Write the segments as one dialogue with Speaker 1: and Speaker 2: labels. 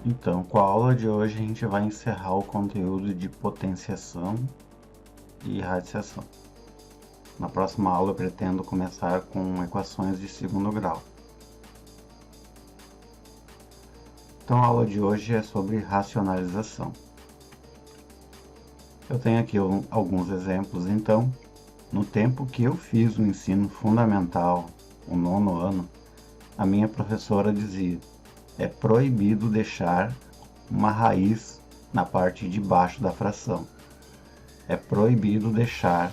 Speaker 1: Então, com a aula de hoje a gente vai encerrar o conteúdo de potenciação e radiação. Na próxima aula eu pretendo começar com equações de segundo grau. Então a aula de hoje é sobre racionalização. Eu tenho aqui alguns exemplos. Então, no tempo que eu fiz o ensino fundamental, o 9º ano, a minha professora dizia: é proibido deixar uma raiz na parte de baixo da fração. É proibido deixar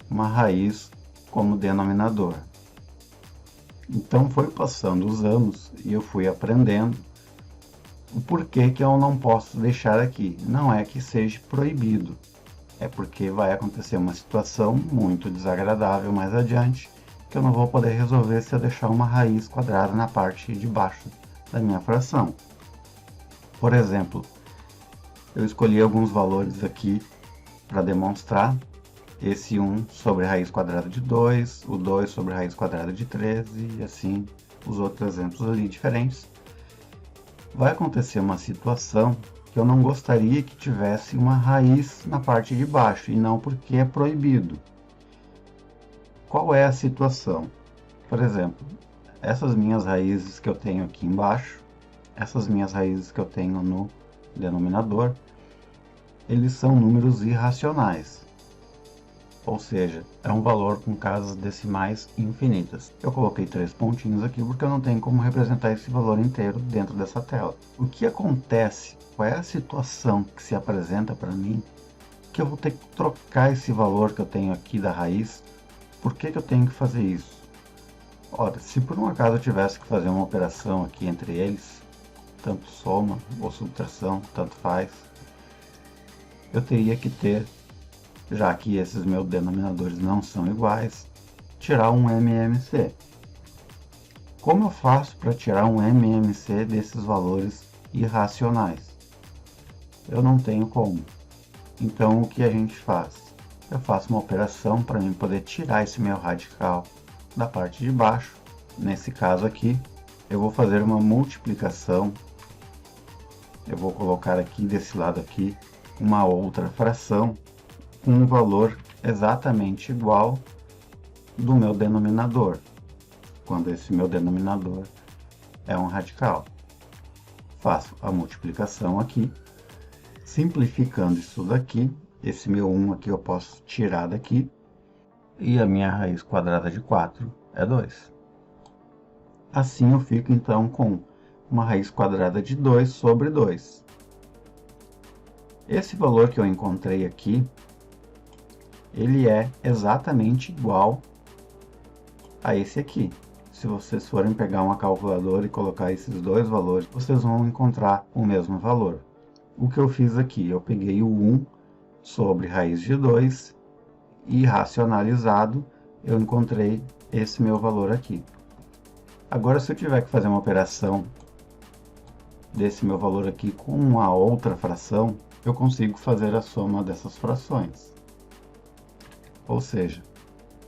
Speaker 1: uma raiz como denominador. Então foi passando os anos e eu fui aprendendo o porquê que eu não posso deixar aqui. Não é que seja proibido, é porque vai acontecer uma situação muito desagradável mais adiante que eu não vou poder resolver se eu deixar uma raiz quadrada na parte de baixo da minha fração. Por exemplo, eu escolhi alguns valores aqui para demonstrar. Esse 1 sobre a raiz quadrada de 2, o 2 sobre a raiz quadrada de 13 e assim os outros exemplos ali diferentes. Vai acontecer uma situação que eu não gostaria que tivesse uma raiz na parte de baixo, e não porque é proibido. Qual é a situação? Por exemplo, essas minhas raízes que eu tenho aqui embaixo, essas minhas raízes que eu tenho no denominador, eles são números irracionais. Ou seja, é um valor com casas decimais infinitas. Eu coloquei 3 pontinhos aqui porque eu não tenho como representar esse valor inteiro dentro dessa tela. O que acontece? Qual é a situação que se apresenta para mim que eu vou ter que trocar esse valor que eu tenho aqui da raiz? Por que eu tenho que fazer isso? Ora, se por um acaso eu tivesse que fazer uma operação aqui entre eles, tanto soma ou subtração, tanto faz, eu teria que ter, já que esses meus denominadores não são iguais, tirar um MMC. Como eu faço para tirar um MMC desses valores irracionais? Eu não tenho como. Então o que a gente faz? Eu faço uma operação para mim poder tirar esse meu radical da parte de baixo. Nesse caso aqui, eu vou fazer uma multiplicação. Eu vou colocar aqui desse lado aqui uma outra fração com um valor exatamente igual do meu denominador, quando esse meu denominador é um radical. Faço a multiplicação aqui, simplificando isso daqui, esse meu 1 aqui eu posso tirar daqui, e a minha raiz quadrada de 4 é 2. Assim eu fico então com uma raiz quadrada de 2 sobre 2. Esse valor que eu encontrei aqui, ele é exatamente igual a esse aqui. Se vocês forem pegar uma calculadora e colocar esses dois valores, vocês vão encontrar o mesmo valor. O que eu fiz aqui? Eu peguei o 1 sobre raiz de 2 e racionalizado, eu encontrei esse meu valor aqui. Agora, se eu tiver que fazer uma operação desse meu valor aqui com uma outra fração, eu consigo fazer a soma dessas frações. Ou seja,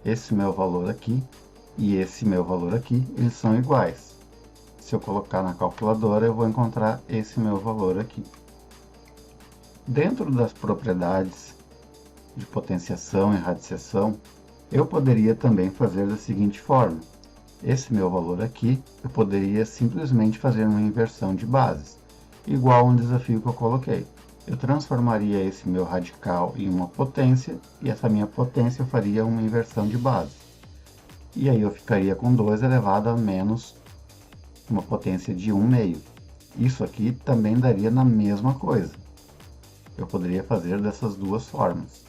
Speaker 1: esse meu valor aqui e esse meu valor aqui, eles são iguais. Se eu colocar na calculadora, eu vou encontrar esse meu valor aqui. Dentro das propriedades de potenciação e radiação, eu poderia também fazer da seguinte forma. Esse meu valor aqui, eu poderia simplesmente fazer uma inversão de bases, igual um desafio que eu coloquei. Eu transformaria esse meu radical em uma potência, e essa minha potência eu faria uma inversão de base. E aí eu ficaria com 2 elevado a menos uma potência de 1/2. Isso aqui também daria na mesma coisa. Eu poderia fazer dessas duas formas.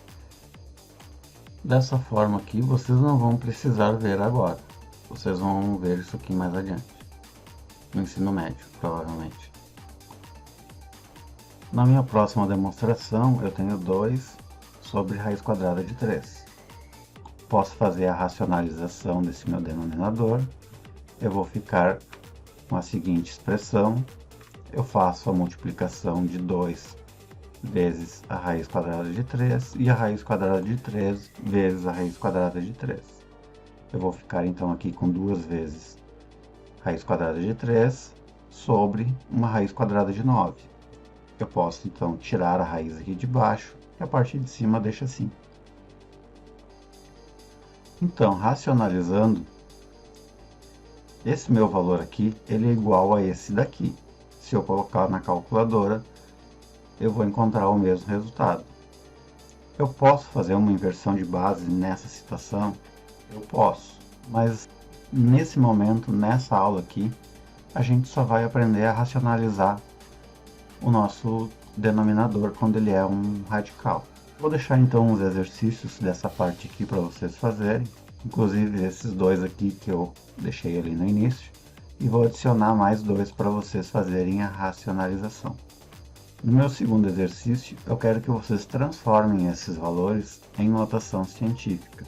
Speaker 1: Dessa forma aqui, vocês não vão precisar ver agora. Vocês vão ver isso aqui mais adiante. No ensino médio, provavelmente. Na minha próxima demonstração, eu tenho 2 sobre raiz quadrada de 3. Posso fazer a racionalização desse meu denominador. Eu vou ficar com a seguinte expressão. Eu faço a multiplicação de 2 vezes a raiz quadrada de 3 e a raiz quadrada de 3 vezes a raiz quadrada de 3. Eu vou ficar então aqui com 2 vezes raiz quadrada de 3 sobre uma raiz quadrada de 9. Eu posso então tirar a raiz aqui de baixo e a parte de cima deixa assim. Então, racionalizando, esse meu valor aqui, ele é igual a esse daqui. Se eu colocar na calculadora, eu vou encontrar o mesmo resultado. Eu posso fazer uma inversão de base nessa situação? Eu posso, mas nesse momento, nessa aula aqui, a gente só vai aprender a racionalizar o nosso denominador quando ele é um radical. Vou deixar então os exercícios dessa parte aqui para vocês fazerem, inclusive esses dois aqui que eu deixei ali no início, e vou adicionar mais dois para vocês fazerem a racionalização. No meu segundo exercício, eu quero que vocês transformem esses valores em notação científica.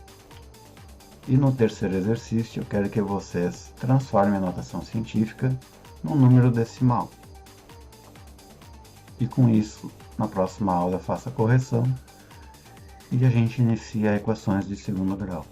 Speaker 1: E no terceiro exercício, eu quero que vocês transformem a notação científica num número decimal. E com isso, na próxima aula eu faço a correção e a gente inicia equações de segundo grau.